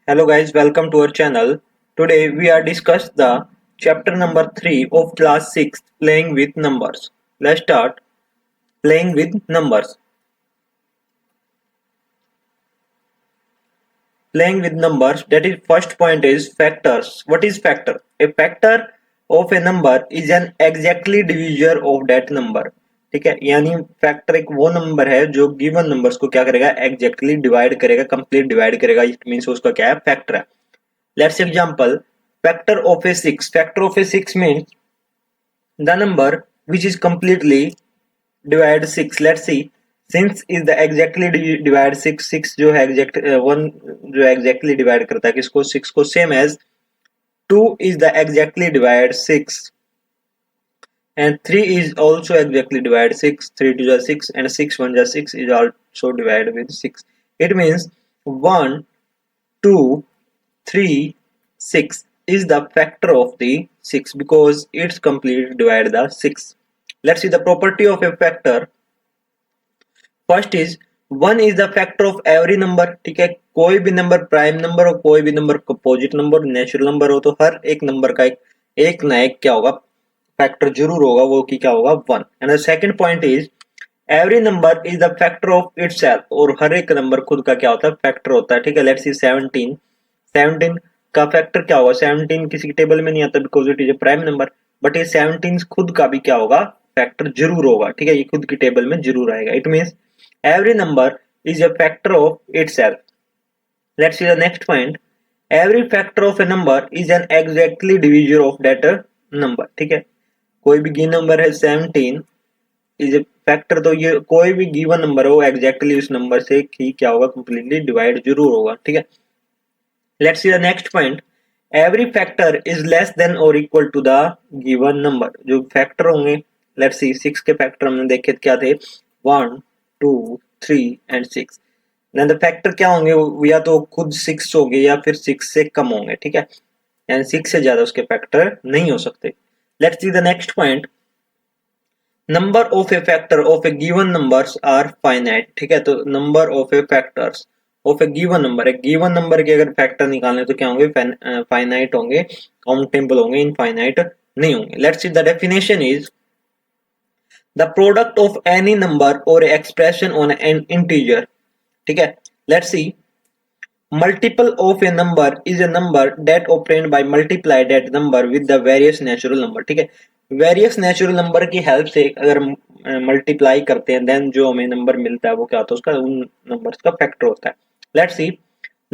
Hello guys, welcome to our channel. Today we are discuss the chapter number 3 of class 6 playing with numbers. Let's start playing with numbers. Playing with numbers, that is first point is factors. What is factor? A factor of a number is an exactly divisor of that number. ठीक है, यानी factor एक वो number है जो given numbers को क्या करेगा, एग्जैक्टली डिवाइड करेगा, कंप्लीट डिवाइड करेगा. इट मींस उसका क्या है, फैक्टर है. Let's example factor of a 6. Factor of a 6 means the number which is completely divide 6. Let's see, since is the exactly divide 6. 6 जो है exact 1 जो exactly divide करता है किसको, 6 को. same as 2 is the exactly divide 6 and 3 is also exactly divide 6. 3 to the 6 and 6 1 the 6 is also divided with 6. It means 1 2 3 6 is the factor of the 6 because it's completely divide the 6. Let's see the property of a factor. First is 1 is the factor of every number. ठीक है, कोई भी number prime number हो, कोई भी number composite number, natural number हो, तो हर एक नंबर का एक ना एक क्या होगा, फैक्टर जरूर होगा, वो की क्या होगा, 1. And the second point is every number is the factor of itself. और हर एक नंबर खुद का क्या होता है, फैक्टर होता है. ठीक है, लेट्स सी 17. 17 का फैक्टर क्या होगा, 17 किसी टेबल में नहीं आता because it is A prime number, but ये 17 खुद का भी क्या होगा, फैक्टर जरूर होगा. ठीक है, ये खुद की टेबल में जरूर आएगा. It means every number is a factor of itself. Let's see the next point. Every factor of a number is an exactly divisor of that number. ठीक है, कोई भी गिवन नंबर है 17 इज ए फैक्टर, तो ये कोई भी given number हो एग्जैक्टली उस नंबर से ही क्या होगा, कंप्लीटली डिवाइड जरूर होगा. ठीक है, let's see the next point. Every factor is less than और equal to the given number. जो फैक्टर होंगे, लेट्स सी 6 के फैक्टर हमने देखे क्या थे, 1 2 3 एंड 6. देन द फैक्टर क्या होंगे, या तो खुद 6 होंगे या फिर 6 से कम होंगे. ठीक है, एंड 6 से ज्यादा उसके फैक्टर नहीं हो सकते. Let's see the next point. Number of a factor of a given numbers are finite. ठीक है, तो number of a factors of a given number, एक गिवन नंबर के अगर फैक्टर निकालने तो क्या होंगे, फाइनाइट होंगे, काउंटेबल होंगे, इनफाइनाइट नहीं होंगे. Let's see the definition is the product of any number or expression on an integer. ठीक है, let's see. Multiple of a number is a number that obtained by multiply that number with the various natural number. ठीक है, various natural number की help से अगर multiply करते हैं then जो हमें नंबर मिलता है वो क्या होता है, उसका उन नंबर्स का फैक्टर होता है. लेट्स सी,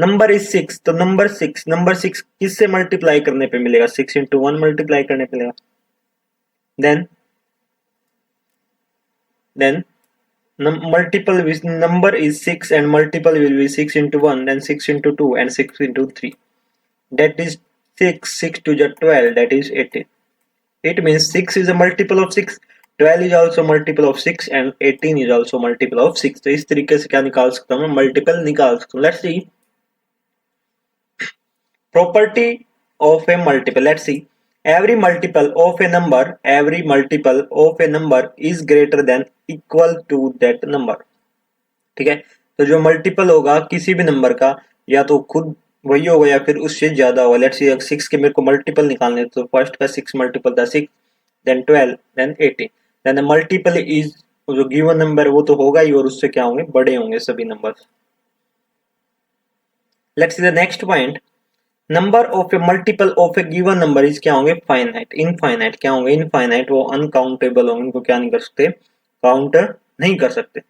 नंबर इज 6, तो नंबर 6 किससे मल्टीप्लाई करने पे मिलेगा, 6 into 1 मल्टीप्लाई करने पे मिलेगा. then multiple with number is 6 and multiple will be 6 into 1, then 6 into 2 and 6 into 3. That is 6 to the 12, that is 18. It means 6 is a multiple of 6, 12 is also multiple of 6 and 18 is also multiple of 6. तो इस तरीके से क्या निकाल सकता हूँ, multiple निकाल सकता हूँ. Let's see property of a multiple. Let's see, every multiple of a number is greater than equal to that number. ठीक है, तो जो मल्टीपल होगा किसी भी नंबर का या तो खुद वही होगा या फिर उससे ज्यादा होगा. लेट्स सी 6 के मेरे को मल्टीपल निकालने, तो फर्स्ट का 6 मल्टीपल था 6, then 12, then 18. Then the multiple is जो गिवन नंबर वो तो होगा ही और उससे क्या होंगे, बड़े होंगे सभी number. Let's see the next point. Number of A multiple of a given number is क्या होंगे, फाइनाइट. इनफाइनाइट क्या होंगे, इनफाइनाइट, वो अनकाउंटेबल होंगे, इनको क्या नहीं कर सकते, काउंट नहीं कर सकते.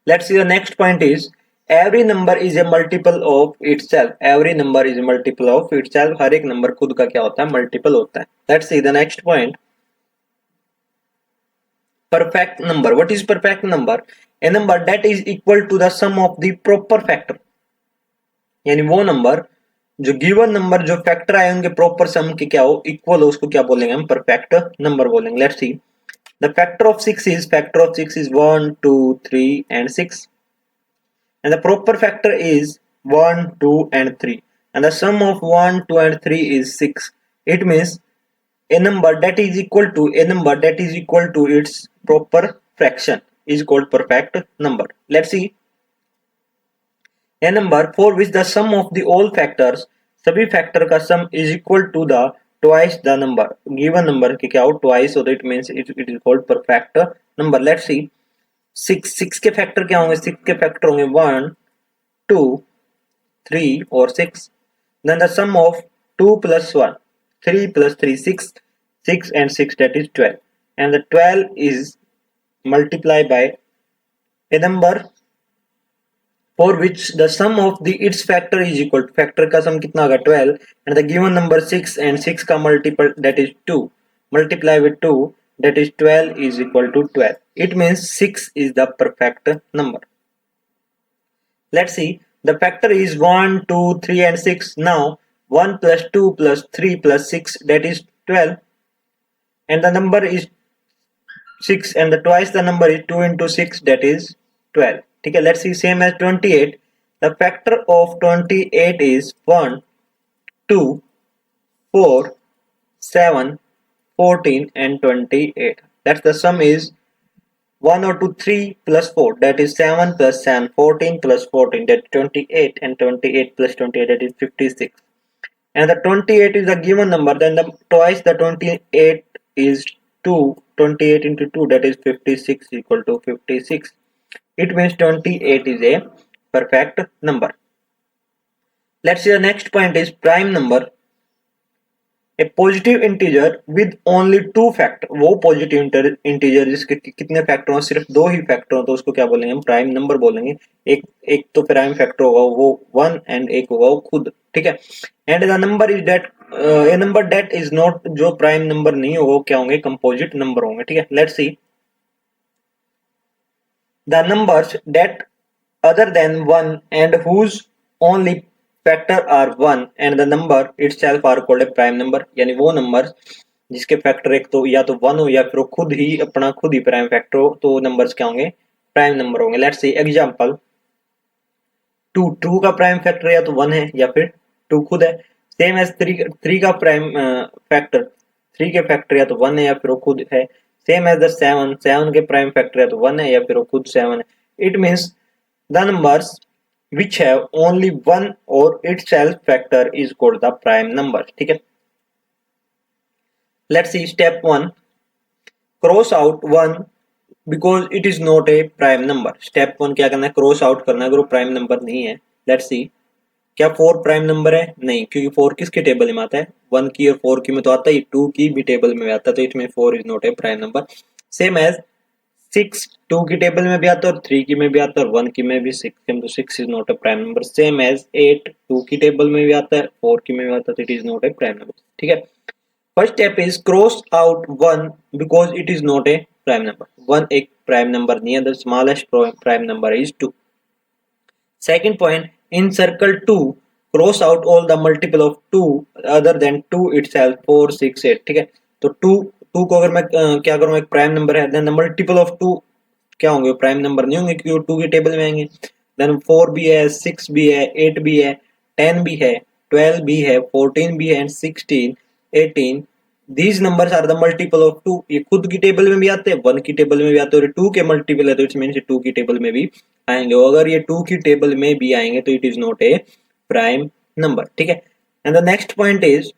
Let's see the next point is every number is a multiple of itself. Every number is a multiple of itself. हर एक नंबर खुद का क्या होता है, मल्टीपल होता है. Let's see the next point. Perfect number. What is perfect number, a number that is equal to the sum of the proper factor. यानी वो नंबर जो गिवन नंबर जो फैक्टर आए उनके प्रॉपर सम के क्या हो, इक्वल हो, उसको क्या बोलेंगे हम, परफेक्ट नंबर बोलेंगे. Let's see the factor of 6 is 1 2 3 and 6 and the proper factor is 1 2 and 3 and the sum of 1 2 and 3 is 6. It means a number that is equal to its proper fraction is called perfect number. Let's see, A number for which the sum of the all factors, सभी factor का सम is equal to the twice the number given number के क्या हो twice, so that means it is called perfect number. Let's see, 6 के factor क्या होंगे? 6 के factor होंगे 1 2 3 और 6. Then the sum of 2 plus 1, 3 plus 3, 6, 6 and 6, that is 12. And the 12 is multiplied by a number for which the sum of the its factor is equal to, factor का sum कितना होगा 12, and the given number 6 and 6 का multiple that is 2 multiply with 2, that is 12 is equal to 12. It means 6 is the perfect number. Let's see, the factor is 1 2 3 and 6. Now 1 plus 2 plus 3 plus 6, that is 12, and the number is 6 and the twice the number is 2 into 6, that is 12. Okay, let's see, same as 28. The factor of 28 is 1 2 4 7 14 and 28. That's the sum is 1 or 2 3 plus 4, that is 7 plus 7, 14 plus 14, that is 28, and 28 plus 28, that is 56. And the 28 is a given number, then the twice the 28 is 2, 28 into 2, that is 56 equal to 56. It means 28 is a perfect number. Let's see, the next point is prime number. A positive integer with only two factor, वो positive integer जिसके कितने factor हो, सिर्फ दो ही factor हो, तो उसको क्या बोलेंगे हम? प्राइम नंबर बोलेंगे. एक तो प्राइम फैक्टर होगा वो 1 एंड एक होगा वो खुद. ठीक है. And the number is that, a number that is not, जो प्राइम नंबर नहीं होगा वो क्या होंगे? कंपोजिट नंबर होंगे. ठीक है. Let's C, the numbers that other than 1 and whose only factor are 1 and the number itself are called a prime number. यानी वो नंबर्स जिसके फैक्टर एक तो या तो 1 हो या फिर खुद ही अपना खुद ही प्राइम फैक्टर हो, तो नंबर्स क्या होंगे? प्राइम नंबर होंगे. लेट्स सी एग्जांपल, 2 का प्राइम फैक्टर या तो 1 है या फिर 2 खुद है. सेम एज 3 का प्राइम फैक्टर, 3 के फैक्टर या तो 1 है या फिर वो खुद है. सेम एज द 7 के प्राइम फैक्टर या तो 1 है या फिर वो खुद 7 है. It means the numbers which have only one or itself factor is called the prime number. ठीक है. Let's see step 1. Cross out 1 because it is not a prime number. Step 1 क्या करना है? क्रॉस आउट करना है अगर वो prime number नहीं है. Let's see, क्या 4 प्राइम नंबर है? नहीं, क्योंकि 4 किसके टेबल में आता है? 1 की और 4 की में तो आता ही, 2 की भी टेबल में आता है, तो इसमें 4 is not a prime number. Same as 6 2 की टेबल में भी आता है और 3 की में भी आता है और 1 की में भी 6 की में, तो 6 is not a prime number. Same as 8 2 की टेबल में भी आता है 4 की में भी आता है, तो it is not a prime number. ठीक है. First step is cross out 1 because it is not a prime number. 1 एक प्राइम नंबर नहीं है. The smallest prime number is 2. Second point, in circle 2, cross out all the multiple of 2 other than 2 itself, 4 6 8. ठीक है. तो 2 को अगर मैं क्या करूँ, एक प्राइम नंबर है, देन द मल्टीपल ऑफ 2 क्या होंगे? प्राइम नंबर नहीं होंगे क्योंकि वो 2 के टेबल में आएंगे. देन 4 भी है, 6 भी है, 8 भी है, 10 भी है, 12 भी है, 14 भी है and 16 18. These numbers are the multiple of 2. ये खुद की टेबल में भी आते हैं, 1 की टेबल में भी आते हैं, और 2 के मल्टीपल है तो इट्स मींस 2 की टेबल में भी आएंगे. और अगर ये 2 की टेबल में भी आएंगे तो it is not a prime number. ठीक है. And the next point is,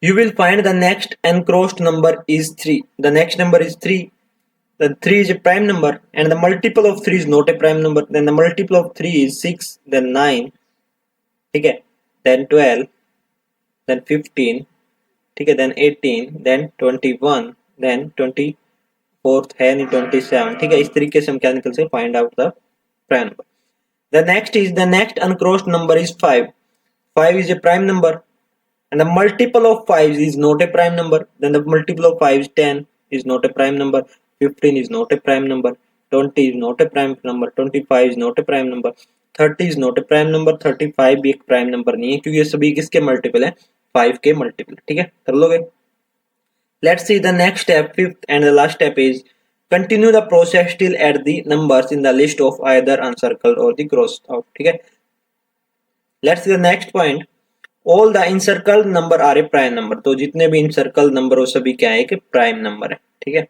you will find the next uncrossed number is 3. The next number is 3. The 3 is a prime number and the multiple of 3 is not a prime number. Then the multiple of 3 is 6, then 9, ठीक है, then 12, then 15, ठीक है, then 18, then 21, then 24th है नहीं 27. ठीक है. इस तरीके से हम क्या निकल से find out the prime number. The next is, the next uncrossed number is 5. 5 is a prime number and the multiple of 5 is not a prime number. Then the multiple of 5 is 10 is not a prime number. 15 is not a prime number. 20 is not a prime number. 25 is not a prime number. 30 is not a prime number. 35 भी एक prime number नहीं है क्योंकि ये सभी किसके multiple है? 5 के मल्टीपल. ठीक है, कर लोगे. Let's see the next step, fifth and the last step is continue the process till add the numbers in the list of either uncircled or the crossed out. ठीक है. Let's see the next point. All the encircled number are a prime number. तो जितने भी encircled number हो सभी क्या है कि प्राइम नंबर है. ठीक है.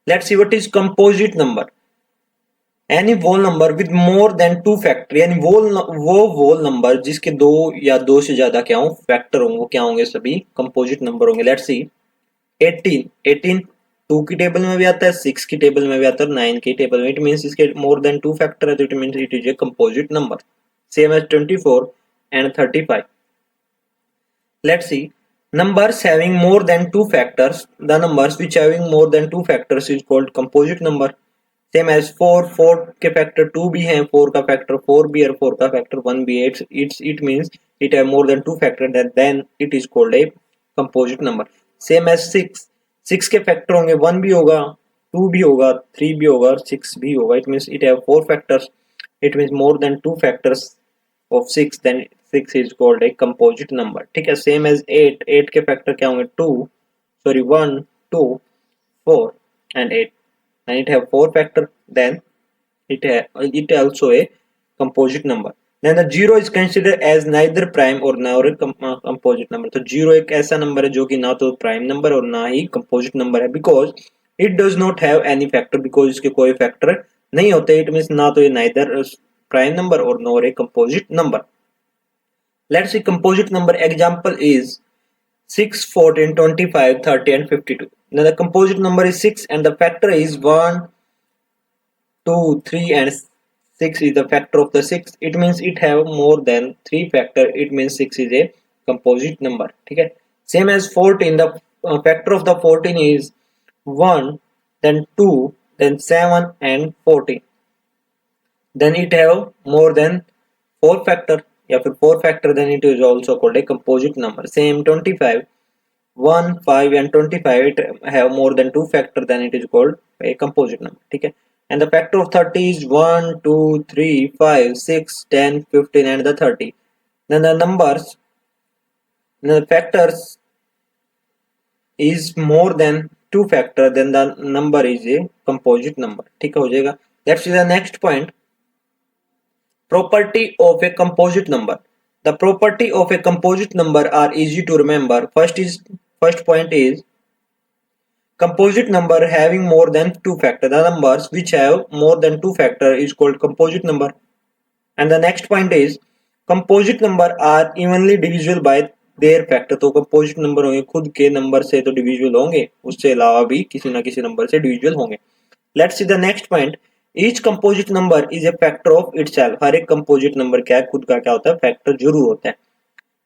Let's see what is composite number. Any whole number with more than 2 factor, यानी वो वोल नंबर जिसके 2 या 2 से ज्यादा क्या हो फैक्टर होंगे, वो क्या होंगे, सभी कंपोजिट नंबर होंगे। लेट्स सी 18, 18 2 की टेबल में भी आता है, 6 की टेबल में भी आता है, 9 की टेबल में। इट मींस इसके मोर देन 2 फैक्टर है, तो it means it is a composite number. Same as 24 and 35। Let's see. Numbers having more than two factors. The numbers which having more than two factors is called composite number. Same as 4, 4 के factor 2 भी हैं, 4 का factor 4 भी है, 4 का factor 1 भी है। It means it have more than two factor, then it is called a composite number. Same as 6, 6 के फैक्टर होंगे, 1 भी होगा, 2 भी होगा, 3 भी होगा और 6 भी होगा। It means it have 4 factors. It means more than two factors of 6, then 6 is called a composite number। ठीक है। सेम एज 8, 8 के फैक्टर क्या होंगे, 2 sorry 1 2 4 and 8, and it have 4 factor, then it also a composite number। then the 0 is considered as neither prime or nor a composite number। तो 0 एक ऐसा number है जो कि ना तो प्राइम नंबर और ना ही कंपोजिट नंबर है, because it does not have any factor, because इसके कोई फैक्टर नहीं होते। इट मींस ना तो ये neither prime number or nor a composite number। Let's see composite number example is 6, 14, 25, 30 and 52। Now the composite number is 6 and the factor is 1, 2, 3 and 6 is the factor of the 6। It means it have more than 3 factor, it means 6 is a composite number। ठीक है। Same as 14, the factor of the 14 is 1, then 2, then 7 and 14। then it have more than 4 factor या फिर 4 factor, then it is also called a composite number। same 25, 1, 5 and 25 it have more than 2 factor, then it is called a composite number। ठीक है। and the factor of 30 is 1, 2, 3, 5, 6, 10, 15 and the 30। then the numbers, the factors is more than 2 factor, then the number is a composite number। ठीक हो जाएगा। let's see the next point, property of a composite number। The property of a composite number are easy to remember। First point is composite number having more than 2 factor। The numbers which have more than 2 factor is called composite number। And the next point is composite number are evenly divisible by their factor। तो composite number होंगे खुद के number से तो divisible होंगे, उससे अलावा भी किसी ना किसी नंबर से divisible होंगे। Let's see the next point, each composite number is a factor of itself। हर एक composite number क्या है, खुद का क्या होता है, factor जरूर होता है।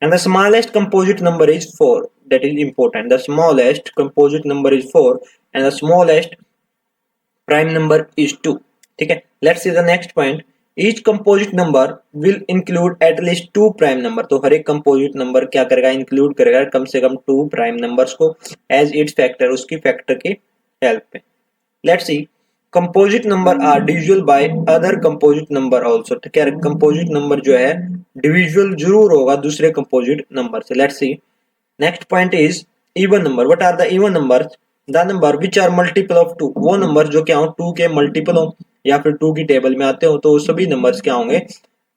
And the smallest composite number is 4, that is important। The smallest composite number is 4 and the smallest prime number is 2। ठीक है। Let's see the next point, each composite number will include at least 2 prime number। तो हर एक composite number क्या करेगा, include करेगा कम से कम 2 prime numbers को as its factor, उसकी factor की help पे। Let's see composite number are divisible by other composite number also। तो क्या composite number जो है divisible जरूर होगा दूसरे composite number से। Let's see next point is even number। what are the even numbers? the number which are multiple of 2। वो number जो क्या हो 2 के मल्टीपल हो या फिर 2 की टेबल में आते हो, तो सभी नंबर्स क्या होंगे,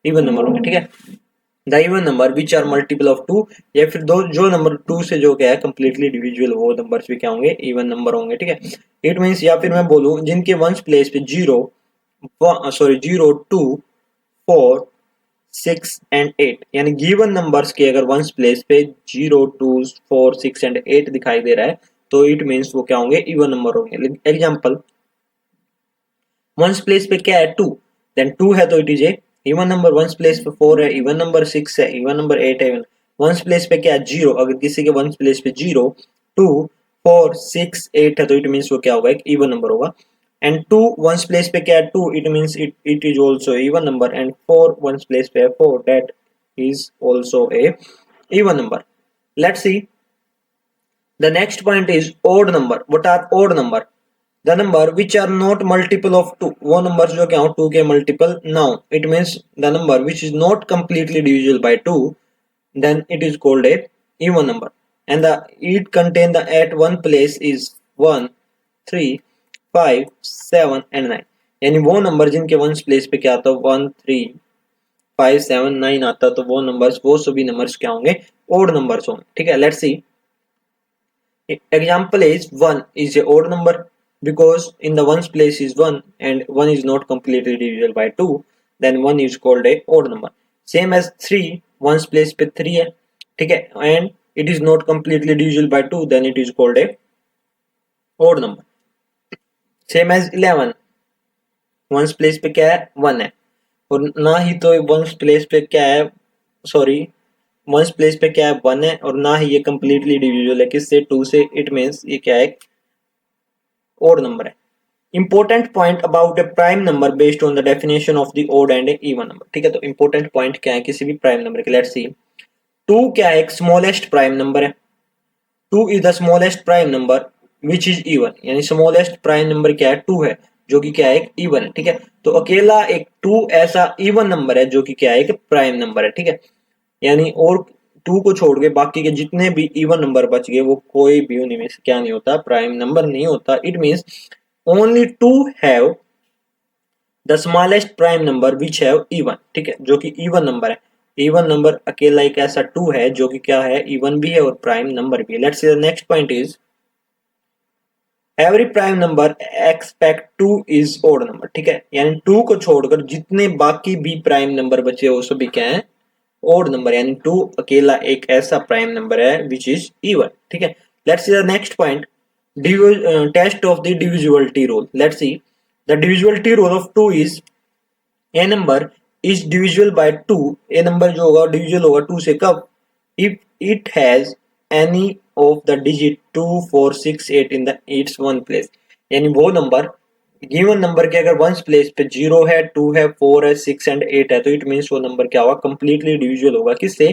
इवन नंबर होंगे। ठीक है। The even number which are multiple of 2, या फिर दो जो नंबर 2 से जो क्या है कंप्लीटली डिविजिबल, वो नंबर्स भी क्या होंगे, इवन नंबर होंगे। ठीक है। इट मींस, या फिर मैं बोलूं जिनके वंस प्लेस पे 0 0, 2, 4, 6 एंड 8, यानी गिवन नंबर्स के अगर वंस प्लेस पे 0, 2, 4, 6 एंड 8 दिखाई दे रहा है, तो इट मींस वो क्या होंगे, इवन नंबर होंगे। एग्जांपल, वंस प्लेस पे क्या है 2, देन 2 है तो it is A even number. Once place पे 4 है, इवन नंबर 6 है, इवन नंबर 8 है। इवन वंस प्लेस पे क्या है 0, अगर किसी के वंस प्लेस पे 0, 2, 4, 6, 8 है तो इट मींस वो क्या होगा, एक इवन नंबर होगा। एंड 2 वंस प्लेस पे क्या है 2, it means it is also even number. And 4 ones place पे है 4, that is also a even number. Let's see the next point is odd number। What are odd number? The number which are not multiple of 2, वो numbers जो क्या हो 2 के multiple ना हो। It means the number which is not completely divisible by 2, then it is called a even number। and it contain the at one place is 1, 3, 5, 7 and 9। यानी वो number जिनके वन प्लेस पे क्या आता है 1, 3, 5, 7, 9 आता है, तो वो नंबर्स, वो सभी नंबर्स क्या होंगे, odd numbers होंगे। ठीक है। Let's C example is 1 is a odd number, because in the ones place is 1 and 1 is not completely divisible by 2, then 1 is called a odd number. Same as 3, ones place पे 3 है, ठीक है, and it is not completely divisible by 2, then it is called a odd number. Same as 11, once place पे क्या है 1 है, और ना ही तो वंस प्लेस पे क्या है, सॉरी, वंस प्लेस पे क्या है 1 है, और ना ही ये कंप्लीटली डिविजिबल है किससे 2 से, इट मींस ये क्या है ओड नंबर है. Important point about a prime number based on the definition of the odd and even number. ठीक है, तो इंपॉर्टेंट पॉइंट क्या है किसी भी प्राइम नंबर के. लेट्स सी, 2 क्या है, एक स्मॉलेस्ट प्राइम नंबर है. 2 is the smallest prime number which is even, यानी स्मॉलेस्ट प्राइम नंबर क्या है 2 है, जो कि क्या है एक इवन है. ठीक है, तो अकेला एक 2 ऐसा इवन नंबर है जो कि क्या है एक प्राइम नंबर है. ठीक है, यानी और 2 को छोड़ के बाकी के जितने भी इवन नंबर बच गए वो कोई भी उनमें से क्या नहीं होता, प्राइम नंबर नहीं होता. It means only 2 have the smallest prime number which have even. ठीक है, जो कि इवन नंबर है. इवन नंबर अकेला एक ऐसा 2 है जो कि क्या है इवन भी है और प्राइम नंबर भी है. Let's see the next point is every prime number expect 2 is odd number. ठीक है, यानी 2 को छोड़कर जितने बाकी भी प्राइम नंबर बचे वो सभी क्या है ओड नंबर, यानी 2 अकेला एक ऐसा प्राइम नंबर है विच इज इवन. ठीक है, let's see the next point, test of the divisibility rule. Let's see the divisibility rule of 2 is a number is divisible by 2. A number जो होगा डिविजिबल होगा 2 से कब, if it has any of the digit 2 4 6 8 in the its ones place. यानी वो number given number के अगर once place पे 0 है 2 है 4 है 6 एंड 8 है, तो इट मींस वो नंबर क्या होगा कंप्लीटली डिविजिबल होगा किससे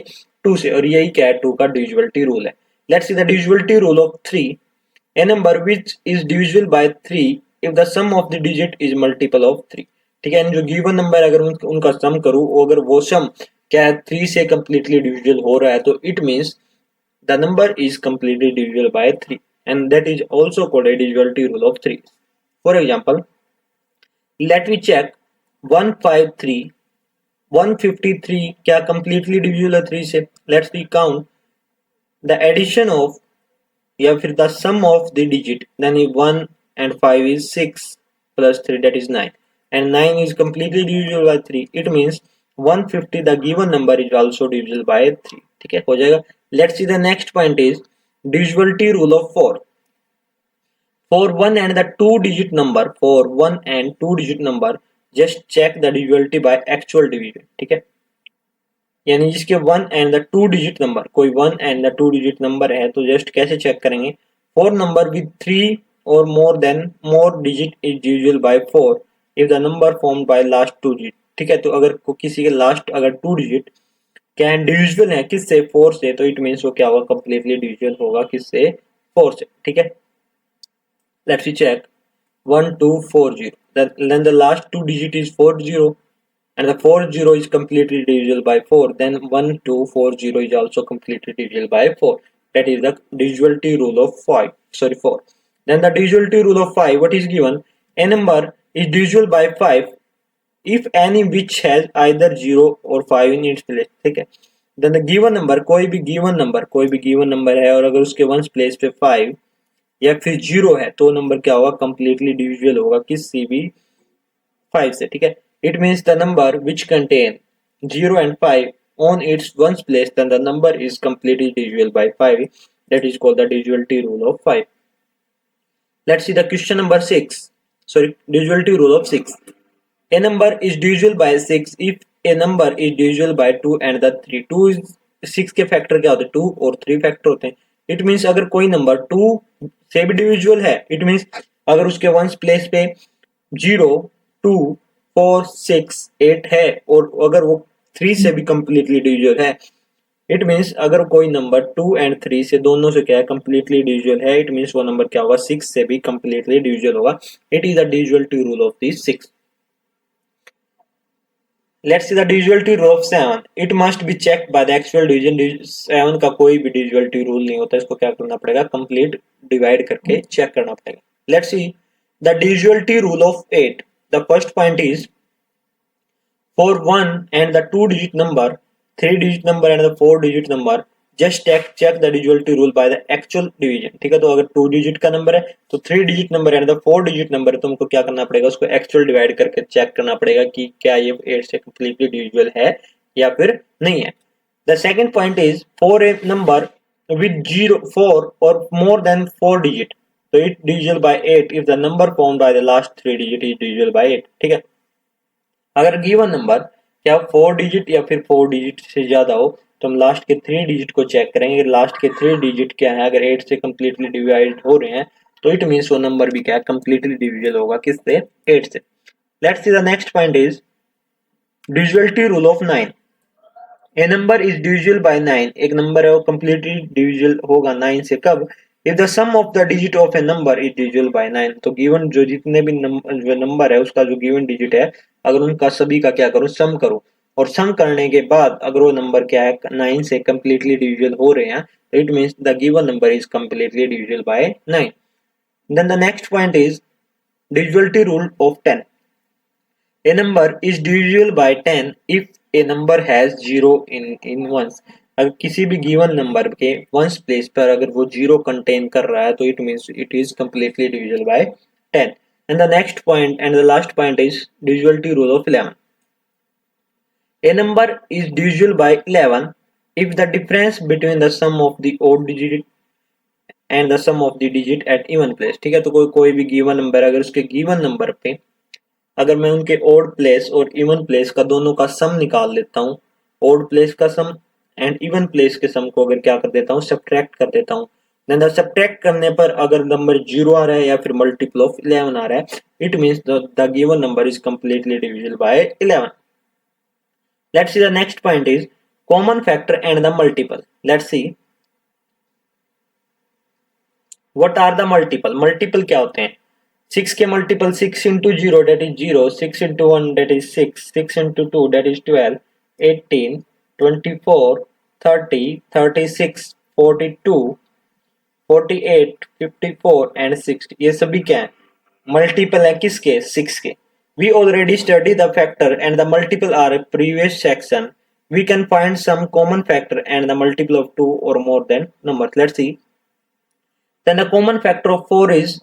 2 से, और यही क्या है 2 का डिविजिबिलिटी रूल है. Let's see the divisibility rule of 3. A number which is divisible by 3 if the sum of the digit is multiple of 3. ठीक है, जो गिवन नंबर अगर उनका सम करूं, अगर वो सम क्या है 3 से कंप्लीटली डिविजिबल हो रहा है, तो it means the number is completely divisible by 3, and that is also called a divisibility rule of 3. For example, let me check 153 153 क्या completely divisible है 3 से. Let's we count the addition of या फिर the sum of the digit, then 1 and 5 is 6 plus 3, that is 9, and 9 is completely divisible by 3. It means 150 the given number is also divisible by 3. ठीक है, हो जाएगा. Let's see the next point is divisibility rule of 4. For 1 and the 2 digit number, for 1 and 2 digit number, just check the divisibility by actual division. ठीक है, यानी जिसके 1 and the 2 digit number, कोई 1 and the 2 digit number है तो just कैसे check करेंगे, 4 number with 3 or more digit is divisible by 4 if the number formed by last 2 digit. ठीक है, तो अगर किसी के लास्ट अगर 2 digit क्या डिविजिबल है किससे 4 से, तो इट मींस वो क्या होगा कंप्लीटली डिविजिबल होगा किससे 4 से. ठीक है, let's see check 1240, then the last two digit is 40 and the 40 is completely divisible by 4, then 1240 is also completely divisible by 4. That is the divisibility rule of 4. Then the divisibility rule of 5, what is given, a number is divisible by 5 if any which has either 0 or 5 in its place. ठीक है, then the given number, कोई भी given number है और अगर उसके once place पे 5 या फिर 0 है तो नंबर क्या होगा कंप्लीटली डिविजिबल होगा किसी भी 5 से. ठीक है, it means the number which contain 0 and 5 on its ones place, then the number is completely divisible by 5. That is called the divisibility rule of 5. Let's see the question number 6. Sorry, divisibility rule of 6. A number is divisible by 6 if a number is divisible by 2 and the 3. 2 is 6 के factor क्या होते हैं 2 और 3 factor होते हैं. It means अगर कोई number 2 से भी डिविजिबल है, इट मींस अगर उसके वंस प्लेस पे 0 2 4 6 8 है और अगर वो 3 से भी कंप्लीटली डिविजिबल है, इट मींस अगर कोई नंबर 2 एंड 3 से दोनों से क्या है कंप्लीटली डिविजिबल है, इट मींस वो नंबर क्या होगा 6 से भी कंप्लीटली डिविजिबल होगा. It is the divisibility rule of this 6. Let's see the divisibility rule of 7. It must be checked by the actual division. 7 का कोई भी divisibility rule नहीं होता, इसको क्या करना पड़ेगा complete divide करके check करना पड़ेगा. Let's see the divisibility rule of 8. The first point is for 1 and the 2 digit number, 3 digit number and the 4 digit number, just check the divisibility rule by the actual division. ठीक है, तो अगर 2 digit का number है तो 3 digit number है, 4 digit number है, तुमको क्या करना पड़ेगा, उसको एक्चुअल डिवाइड करके चेक करना पड़ेगा कि क्या ये 8 से कंप्लीटली डिविजिबल है या फिर नहीं है। The second point is for a number with 4 और मोर देन 4 डिजिट, तो it divisible by 8 if the number formed by the last 3 digit is divisible bye 8। ठीक है, अगर गिवन नंबर क्या 4 डिजिट या फिर 4 डिजिट से ज्यादा हो तो हम लास्ट के 3 डिजिट को चेक करेंगे। लास्ट के 3 डिजिट क्या है, अगर 8 से कंप्लीटली डिवाइड हो रहे हैं तो इट मींस वो नंबर भी क्या है, कंप्लीटली डिविजिबल होगा किससे, 8 से। Let's see the next point is divisibility rule of 9। A number is divisible by 9, एक नंबर है वो कंप्लीटली डिविजिबल होगा 9 से कब, if the sum of the digit of a number is divisible by 9। तो गिवन जो जितने भी नंबर है उसका जो गिवन डिजिट है, अगर उनका सभी का क्या करो, सम करो, और सम करने के बाद अगर वो नंबर क्या है 9 से कंप्लीटली डिविजिबल हो रहे हैं तो it means the given number is completely divisible by 9। Then the next point is divisibility rule of 10। A number is divisible by 10 if a number has zero in ones। अगर किसी भी given number के ones place पर अगर वो zero contain कर रहा है तो it means it is completely divisible bye 10। And the next point and the last point is divisibility rule of 11। A number is divisible by 11 if the difference between the sum of the odd digit and the sum of the digit at even place। ठीक है, तो कोई भी given number अगर उसके given number पे अगर मैं उनके ओड प्लेस और इवन प्लेस का दोनों का सम निकाल लेता हूँ, ओड प्लेस का सम एंड इवन प्लेस के सम को अगर क्या कर देता हूँ, सब्ट्रैक्ट कर देता हूँ, देन सब्ट्रैक्ट करने पर अगर नंबर 0 आ रहा है या फिर मल्टीपल ऑफ 11 आ रहा है, it means the given number is completely divisible by 11। Let's see the next point is common factor and the multiple. Let's see what are the multiple. Multiple क्या होते हैं, 6 के multiple 6 into 0 that is 0, 6 into 1 that is 6, 6 into 2 that is 12, 18, 24, 30, 36, 42, 48, 54 and 60। ये सभी क्या है, multiple है किसके, 6 के। We already studied the factor and the multiple are a previous section। We can find some common factor and the multiple of 2 or more than numbers। Let's see। Then the common factor of 4 is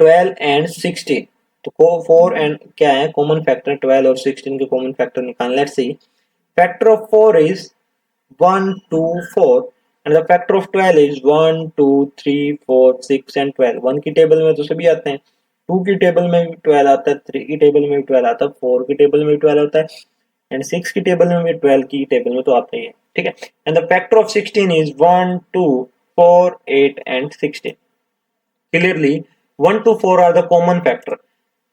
12 and 16। तो 4 and क्या है, common factor 12 और 16 के common factor निकालना। Let's see factor of 4 is 1 2 4 and the factor of 12 is 1 2 3 4 6 and 12। 1 की table में तो सभी आते हैं, 2 की टेबल में भी 12 आता है, 3 की टेबल में भी 12 आता है, 4 की टेबल में भी 12 आता है एंड 6 की टेबल में भी 12 की टेबल में तो आता ही है। ठीक है, and the factor of 16 is 1 2 4 8 and 16। Clearly 1 to 4 are the common factor।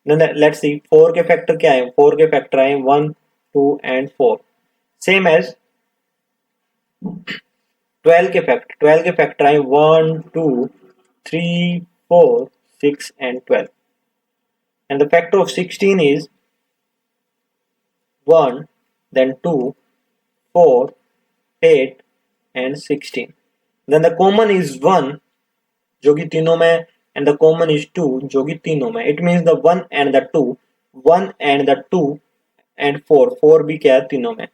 Then let's see 4 के फैक्टर क्या है, 4 के फैक्टर आए 1 2 and 4, सेम एज 12 के फैक्टर आए 1 2 3 4 6 and 12 and the factor of 16 is 1 then 2 4 8 and 16। then the common is 1 जो कि तीनों में and the common is 2 जो कि तीनों में। it means the 1 and the 2, 1 and the 2 and 4, 4 भी क्या है तीनों में।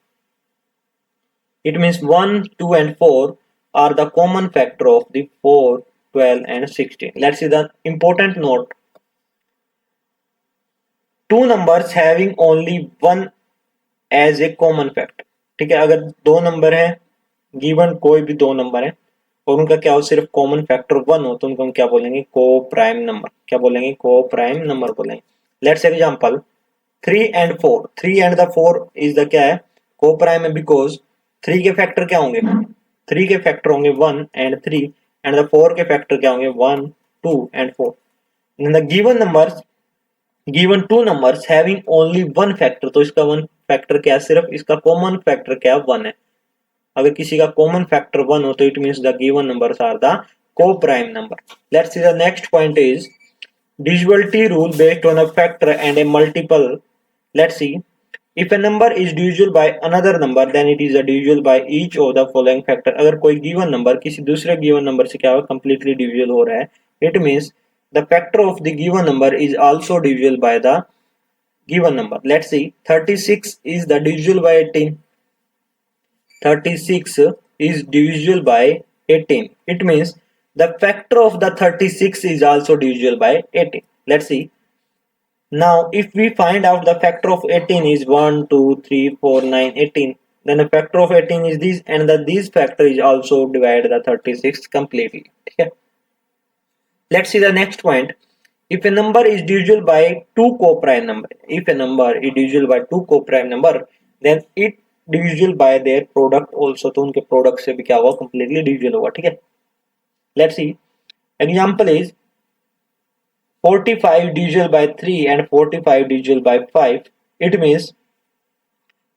it means 1 2 and 4 are the common factor of the 4 12 and 16। let's see the important note, two numbers having only one as a common factor। ठीक है, अगर दो number है, गिवन कोई भी दो नंबर है और उनका क्या हो, सिर्फ कॉमन फैक्टर 1 हो तो उनको हम क्या बोलेंगे, को प्राइम नंबर। क्या बोलेंगे, को प्राइम नंबर बोलेंगे। Let's example 3 and 4, 3 and the 4 is the क्या है, को प्राइम है बिकॉज 3 के फैक्टर क्या होंगे, 3 के फैक्टर होंगे 1 and 3 एंड द 4 के फैक्टर क्या होंगे 1 2 and 4। The given two numbers having only one factor, तो इसका वन फैक्टर क्या है, सिर्फ इसका कॉमन फैक्टर क्या है, 1 है। अगर किसी का कॉमन फैक्टर 1 हो तो it means the given numbers are the co-prime number। Let's see the next point is divisibility rule based on a factor and a multiple। Let's see if a number is divisible by another number then it is a divisible by each of the following factor। अगर कोई given number किसी दूसरे given number से क्या हो, completely divisible हो रहा है, it means the factor of the given number is also divisible by the given number। Let's see 36 is the divisible by 18, 36 is divisible by 18. It means the factor of the 36 is also divisible by 18. Let's see. Now if we find out the factor of 18 is 1, 2, 3, 4, 9, 18, then the factor of 18 is this, and this factor is also divide the 36 completely. Okay? Let's see the next point. If a number is divisible by two co-prime number, if a number is divisible by two co-prime number, then it divisible by their product also. तो उनके product से भी क्या होगा, completely divisible होगा. ठीक है. Let's see. Example is 45 divisible by 3 and 45 divisible by 5. It means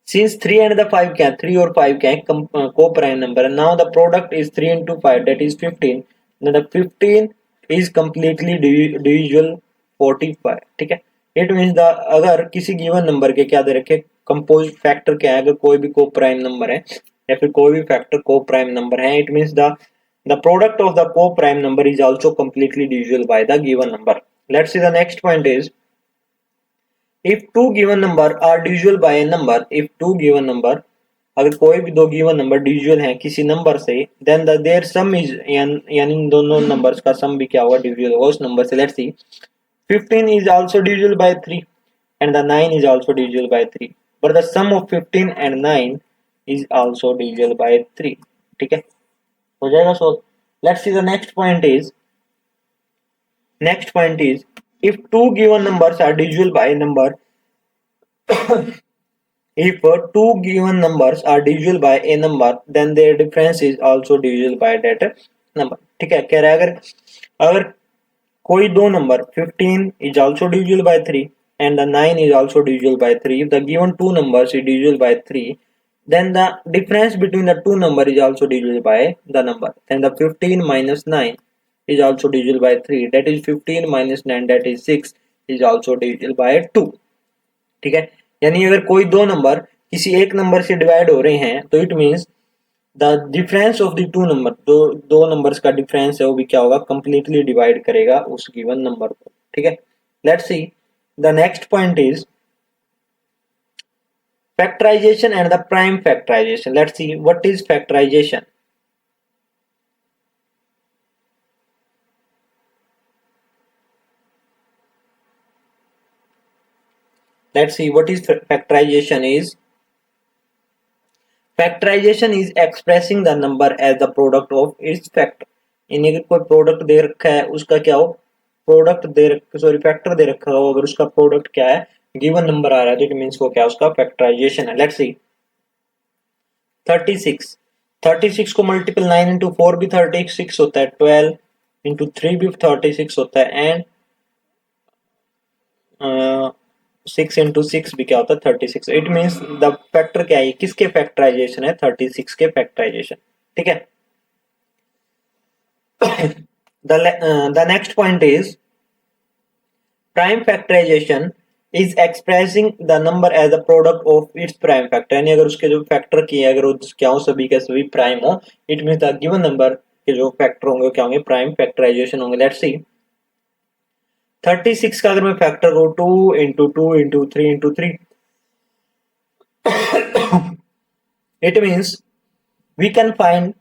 since 3 and the 5 can 3 or 5 can co-prime number, and now the product is 3 into 5, that is 15. Then the 15 is completely divisible 45. ठीक है. It means the अगर किसी given number के क्या दे रखे compose factor क्या है, अगर कोई भी को प्राइम नंबर है या फिर कोई भी फैक्टर को प्राइम नंबर है, it means the product of the co-prime number is also completely divisible by the given number. Let's see the next point is if two given number are divisible by a number, if two given number अगर कोई भी दो given number divisible हैं किसी number से, then the their sum is यानी इन दोनों नंबर्स का सम भी क्या होगा, डिविजिबल होगा उस नंबर से. Let's see 15 is also divisible by 3 and the 9 is also divisible by 3, but the sum of 15 and 9 is also divisible by 3. ठीक है, हो जाएगा solve. Let's see the next point is if two given numbers are divisible by a number if two given numbers are divisible by a number, then their difference is also divisible by that number. ठीक है, कह रहा है अगर कोई दो number 15 is also divisible by 3 and the 9 is also divisible by 3, if the given two numbers is divisible by 3, then the difference between the two number is also divisible by the number. Then the 15 minus 9 is also divisible by 3, that is 15 minus 9, that is 6, is also divisible by 2. ठीक है, यानी अगर कोई दो number किसी एक number से divide हो रहे हैं तो it means the difference of the to number, दो नंबर्स का डिफरेंस है वो भी क्या होगा, कंप्लीटली डिवाइड करेगा उस गिवन नंबर को. ठीक है. Let's see the next point is factorization and the prime factorization. Let's see what is factorization. Let's see what is factorization is. Factorization is expressing the number as the product of its factor. यानी अगर कोई product दे रखा है उसका क्या हो, factor दे रखा हो, अगर उसका प्रोडक्ट क्या है गिवन नंबर आ रहा है तो इट मींस वो क्या उसका फैक्टराइजेशन है. लेट्स सी 36 को मल्टीपल 9 इंटू 4 भी 36 होता है, 12 इंटू 3 भी 36 होता है, एंड 6 इंटू 6 भी क्या होता है 36. इट मींस द फैक्टर क्या है, किसके फैक्टराइजेशन है, 36 के फैक्टराइजेशन. ठीक है. The next point is prime factorization is expressing the number as a product of its prime factor. यानी अगर उसके जो फैक्टर की है अगर वो क्या हो सभी के सभी प्राइम हो, it means the given number के जो फैक्टर होंगे क्या होंगे, प्राइम फैक्टराइजेशन होंगे. लेट्स सी 36 का अगर मैं फैक्टर करूं 2 into 2 into 3 into 3, it means we can find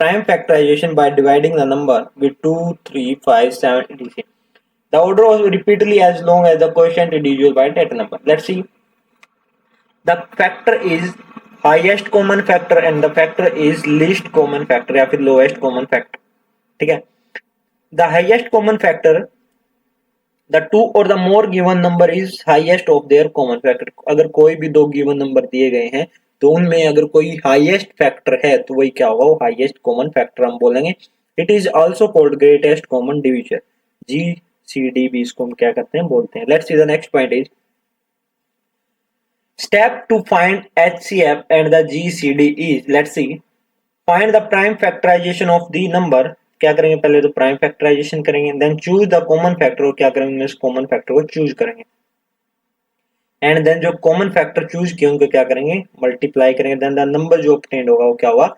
prime factorization by dividing the number with 2, 3, 5, 7, etc. The order was repeatedly as long as the quotient is divisible by that number. Let's see. The factor is highest common factor and the factor is least common factor या फिर lowest common factor. ठीक है. The highest common factor, the two or the more given number is highest of their common factor. अगर कोई भी दो given number दिए गए हैं तो उनमें अगर कोई हाईएस्ट फैक्टर है तो वही क्या होगा, वो हाईएस्ट कॉमन फैक्टर हम बोलेंगे. It is also called greatest common divisor, GCD भी इसको हम क्या करते हैं बोलते हैं. Let's see the next point is step to find HCF and the GCD is. Let's see find the prime factorization of the number. क्या करेंगे, पहले तो प्राइम फैक्टराइजेशन करेंगे, then choose the common factor. क्या करेंगे, इस कॉमन फैक्टर को choose करेंगे, एंड देन जो कॉमन फैक्टर चूज किए उनको क्या करेंगे, मल्टीप्लाई करेंगे, देन द नंबर जो ऑब्टेन्ड होगा वो क्या होगा,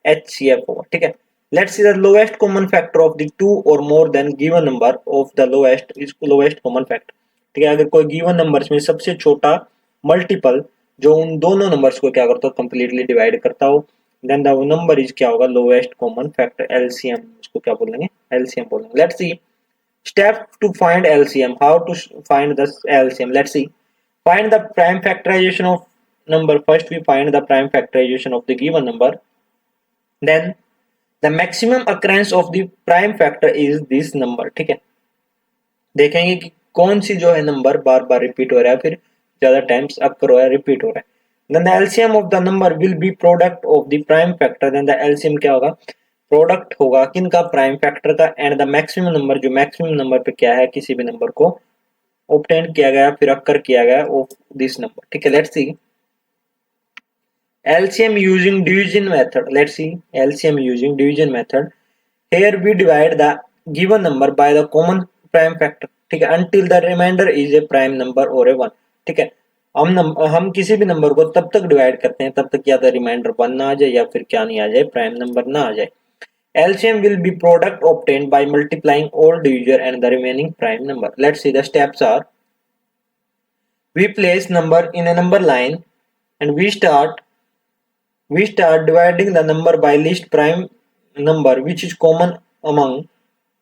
एचसीएफ होगा. ठीक है. Let's see the lowest common factor of the two और more than given number of the lowest is lowest common factor. ठीक है. अगर कोई गिवन नंबर्स में सबसे छोटा मल्टीपल जो उन दोनों नंबर्स को क्या करता हो, कंप्लीटली डिवाइड करता हो, देन द नंबर इज क्या होगा, लोएस्ट कॉमन फैक्टर, एलसीएम इसको क्या बोलेंगे, एलसीएम बोलेंगे। Let's see step to find LCM, how to find the LCM. Let's see find the prime factorization of number. First we find the prime factorization of the given number, then the maximum occurrence of the prime factor is this number। ठीक है, देखेंगे कि कौन सी जो है number बार बार repeat हो रहा है, फिर ज्यादा टाइम्स अक्कर हो रहा है, रिपीट हो रहा है। then the LCM of the number will be product of the prime factor, then the LCM क्या होगा, प्रोडक्ट होगा किनका, प्राइम फैक्टर का, एंड द मैक्सिमम नंबर, जो मैक्सिमम नंबर पे क्या है, किसी भी नंबर को ऑब्टेन किया गया, फिर अक्कर किया गया ऑफ दिस नंबर। ठीक है, let's C LCM using division method। let's see LCM using division method। here we divide the given number by the common prime factor। ठीक है, until the remainder is a prime number or a 1। ठीक है, हम किसी भी number को तब तक डिवाइड करते हैं तब तक या तो रिमाइंडर 1 ना आ जाए या फिर क्या नहीं आ जाए, प्राइम नंबर ना आ जाए। LCM will be product obtained by multiplying all divisor and the remaining prime number। let's see the steps are, we place number in a number line and we start dividing the number by least prime number which is common among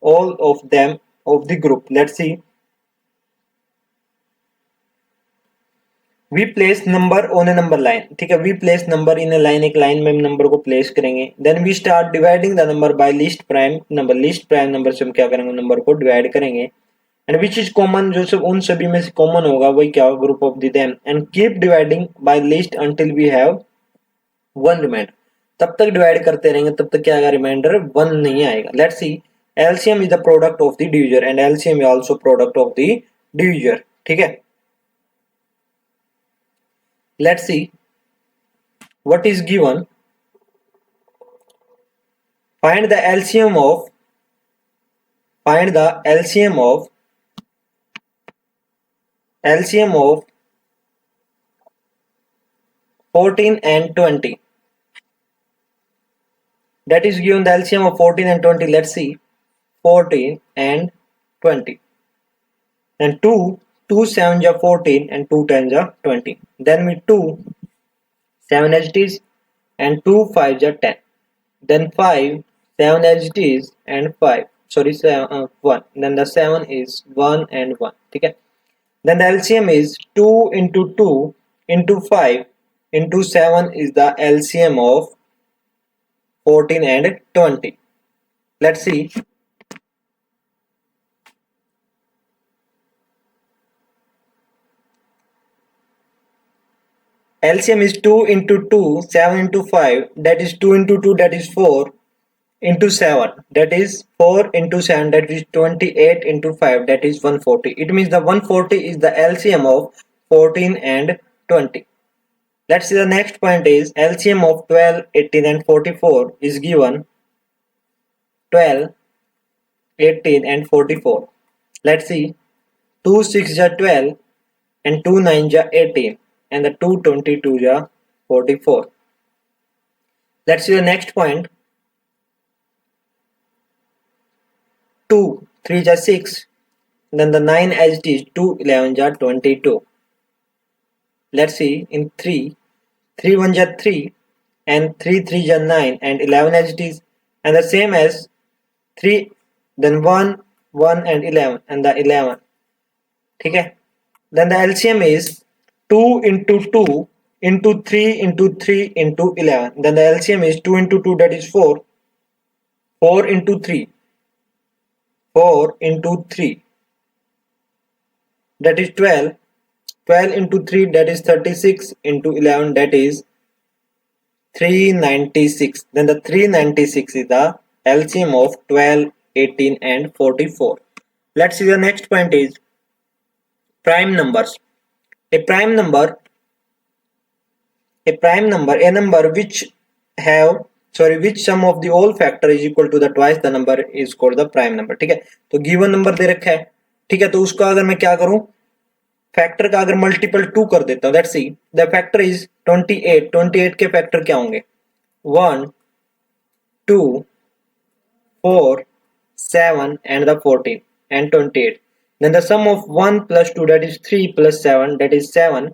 all of them of the group। let's see we place number on a number line। ठीक है, we place number in a line, एक line में हम number को place करेंगे। then we start dividing the number by least prime number, least prime number से हम क्या करेंगे, नंबर को डिवाइड करेंगे। and which is common, जो सब उन सभी में से कॉमन होगा वही क्या होगा, group of the them, and keep dividing by least until we have one reminder, तब तक डिवाइड करते रहेंगे तब तक क्या आएगा, रिमाइंडर 1 नहीं आएगा। Let's see LCM is the product of the divisor and LCM is also product of the divisor. ठीक है, let's see what is given, find the LCM of LCM of 14 and 20। that is given the LCM of 14 and 20। let's see 14 and 20, and 2 7 ja 14 and 2 10 ja 20, then we 2 7 as it is and 2 5 ja 10, then 5 7 as it is and 5 sorry 1, then the 7 is 1 and 1। ठीक है, then the LCM is 2 into 2 into 5 into 7 is the LCM of 14 and 20। let's see LCM is 2 into 2 7 into 5, that is 2 into 2, that is 4 into 7, that is 4 into 7, that is 28 into 5, that is 140। it means the 140 is the LCM of 14 and 20। let's see the next point is LCM of 12 18 and 44 is given 12 18 and 44। let's see 2 6 ja 12 and 2 9 ja 18 and the 2 22 ja 44। let's see the next point, 2 3 ja 6, then the 9 as it is 2 11 ja 22। let's see in 3 1 ja 3 and 3 3 ja 9 and 11 as it is, and the same as 3 then 1 1 and 11 and the 11। ठीक है, then the LCM is 2 into 2 into 3 into 3 into 11, then the LCM is 2 into 2, that is 4 4 into 3 4 into 3, that is 12 12 into 3, that is 36 into 11, that is 396। then the 396 is the LCM of 12 18 and 44। let's see the next point is prime numbers। a number a number which sum of the whole factor is equal to the twice the number is called the prime number। ठीक है, तो given number दे रखा है, ठीक है, तो उसका अगर मैं क्या करूं, फैक्टर का अगर मल्टीपल 2 कर देता हूं, let's see the factor is 28 28 के फैक्टर क्या होंगे, 1 2 4 7 and the 14 and 28, then the sum of 1 plus 2, that is 3 plus 7, that is 7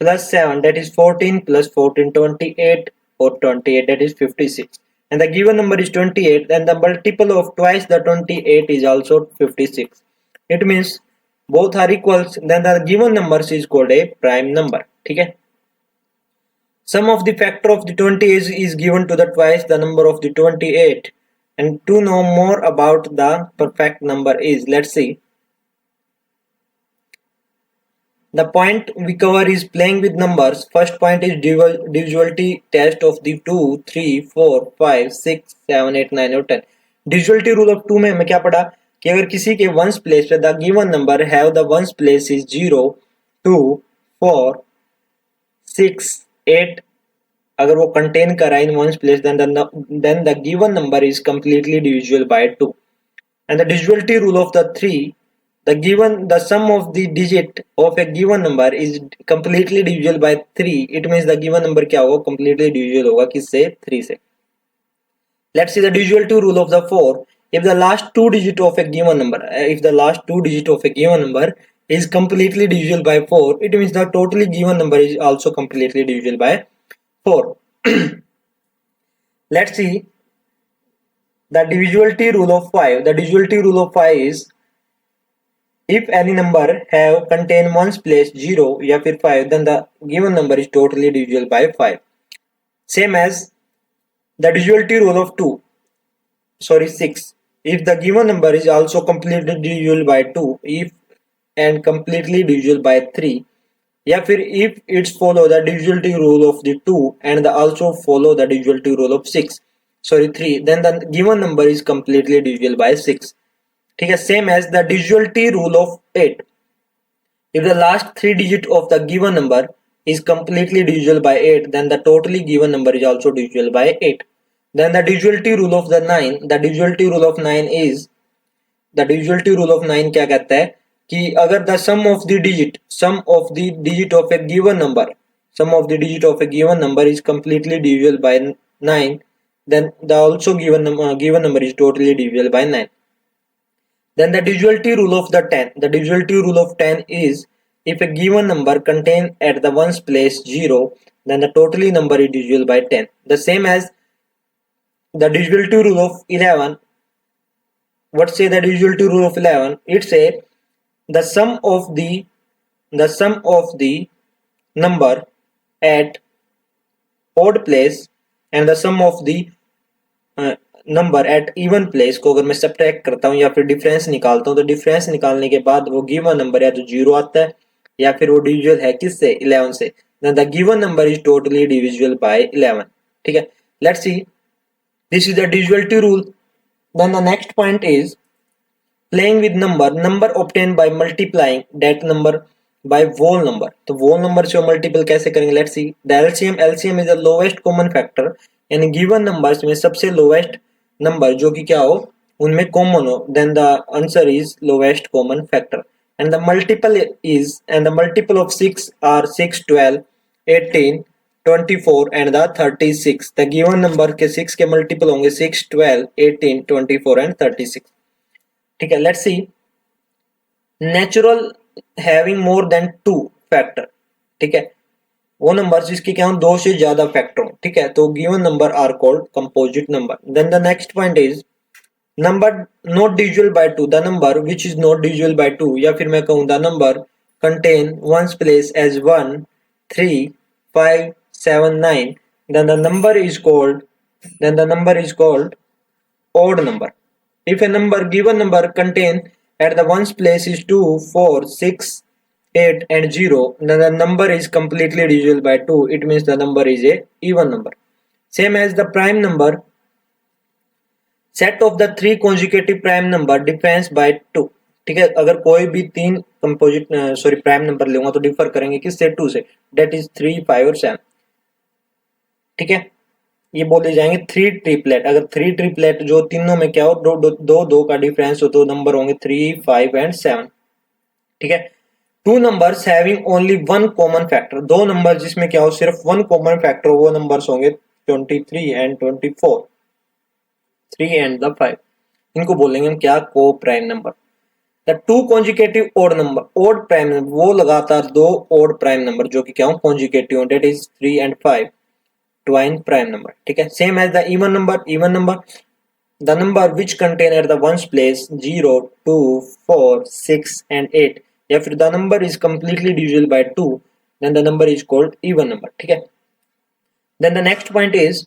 plus 7, that is 14 plus 14 28 or 28, that is 56, and the given number is 28, then the multiple of twice the 28 is also 56. It means both are equals, then the given number is called a prime number. ठीक है, sum of the factor of the 20 is given to the twice the number of the 28. And to know more about the perfect number is, let's see. The point we cover is playing with numbers. First point is divisibility test of the 2, 3, 4, 5, 6, 7, 8, 9 और 10. Divisibility rule of 2 में हमें क्या पढ़ा कि अगर किसी के ones place पे the given number have the ones place is 0, 2, 4, 6, 8, अगर वो कंटेन करा in ones place, then the given number is completely divisible by 2. And the divisibility rule of the 3, the sum of the digit of a given number is completely divisible by 3. It means the given number क्या होगा, completely divisible होगा किससे, 3 से. Let's see the divisibility rule of the 4. If the last two digit of a given number is completely divisible by 4, it means the totally given number is also completely divisible by 4. Let's see the divisibility rule of 5. The divisibility rule of 5 is, if any number have contain ones place 0 या फिर 5, then the given number is totally divisible by 5. Same as the divisibility rule of 6. If the given number is also completely divisible by 2, if and completely divisible by 3, या फिर if it's follow the divisibility rule of the 2 and also follow the divisibility rule of 3, then the given number is completely divisible by 6. ठीक है, same as the divisibility rule of 8. If the last 3 digit of the given number is completely divisible by 8, then the totally given number is also divisible by 8. Then the divisibility rule of the 9. The divisibility rule of 9 is, the divisibility rule of 9 क्या कहता है कि अगर the sum of the digit of a given number is completely divisible by 9, then the also given number is totally divisible by 9. Then the divisibility rule of the 10. The divisibility rule of 10 is, if a given number contain at the ones place 0, then the totally number is divisible by 10. The same as the divisibility rule of 11. What say the divisibility rule of 11? It say the sum of the number at odd place and the sum of the number at even place को अगर मैं subtract करता हूँ या फिर difference निकालता हूँ, तो डिफरेंस निकालने के बाद वो गिवन नंबर या तो 0 आता है या फिर वो डिविजिबल है किससे, 11 से. Then the given number is totally divisible by 11. ठीक है, let's see, this is the divisibility rule. Then the next point is playing with number obtain by multiplying that number by whole number. तो whole number से multiple कैसे करेंगे, let's see. The LCM is the lowest common factor, यानी given numbers में सबसे lowest number जो कि क्या हो, उनमें कॉमन हो, then the answer is lowest common factor. And the multiple of 6 are 6, 12, 18, 24 and the 36. द गिवन नंबर के 6 के मल्टीपल होंगे 6, 12, 18, 24 एंड 36. ठीक है, let's C. Natural having more than 2 factor. ठीक है, वो नंबर जिसके क्या हो 2 से ज्यादा फैक्टर हो. ठीक है, तो given number are called composite number. Then the next point is number not divisible by 2. The number which is not divisible by 2, या फिर मैं कहूं the number contain ones place as 1, 3, 5, 7, 9, then the number is called odd number. If a given number contain at the ones place is 2, 4, 6, 8 and 0, then the number is completely divisible by 2. It means the number is a even number. Same as the prime number, set of the 3 consecutive prime number differs by 2. ठीक है, अगर कोई भी 3 prime number लूंगा तो differ करेंगे किससे, 2 से. डेट इज 3, 5 और 7. ठीक है, ये बोले जाएंगे 3 ट्रिपलेट. अगर 3 ट्रिपलेट जो तीनों में क्या हो, दो का डिफरेंस हो, तो नंबर होंगे 3, 5 एंड 7. ठीक है, 2 numbers having only one common factor. 2 number जिसमें क्या हो सिर्फ 1 कॉमन फैक्टर, वो नंबर्स होंगे 23 एंड 24, 3 एंड द 5. इनको बोलेंगे हम क्या, को prime number. The 2 consecutive odd number, odd prime number, वो लगातार 2 ओड प्राइम नंबर जो कि क्या हो consecutive, that is 3 and 5. twine prime number, ठीक है। same as the even number the number which contain at the ones place 0 2 4 6 and 8 या फिर the number is completely divisible by 2 then the number is called even number, ठीक है। then the next point is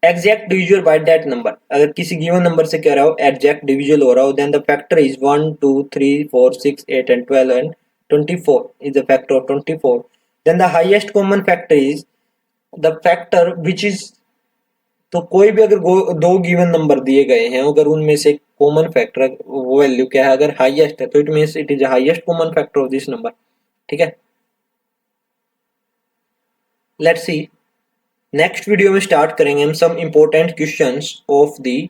exact divisible by that number, अगर किसी given number से कह रहा हो एग्जैक्ट डिविजल हो रहा हो then the factor is 1 2 3 4 6 8 and 12 and 24 is the factor of 24. then the highest common factor is the factor which is, तो कोई भी अगर दो गिवन नंबर दिए गए हैं अगर उनमें से कॉमन फैक्टर वो वैल्यू क्या है अगर हाईएस्ट है तो it means it is the highest common factor of this number, ठीक है। लेट्स सी नेक्स्ट वीडियो में स्टार्ट करेंगे हम some important questions of the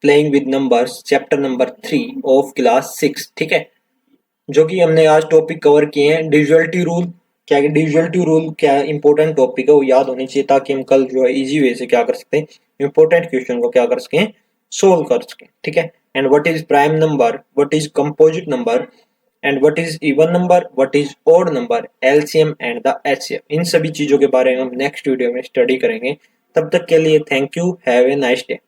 playing with numbers chapter number 3 of class 6, ठीक है। जो कि हमने आज टॉपिक कवर किए हैं डिविजिबिलिटी रूल, क्या डिविजिबिलिटी रूल क्या इंपॉर्टेंट टॉपिक है वो याद होनी चाहिए ताकि हम कल जो है इजी वे से क्या कर सकते हैं इंपॉर्टेंट क्वेश्चन को क्या कर सकें सोल्व कर सकें, ठीक है। And what is prime number, what is composite number and what is even number, what is odd number, LCM and the HCF, इन सभी चीजों के बारे में हम नेक्स्ट वीडियो में स्टडी करेंगे। तब तक के लिए thank you, have a nice day.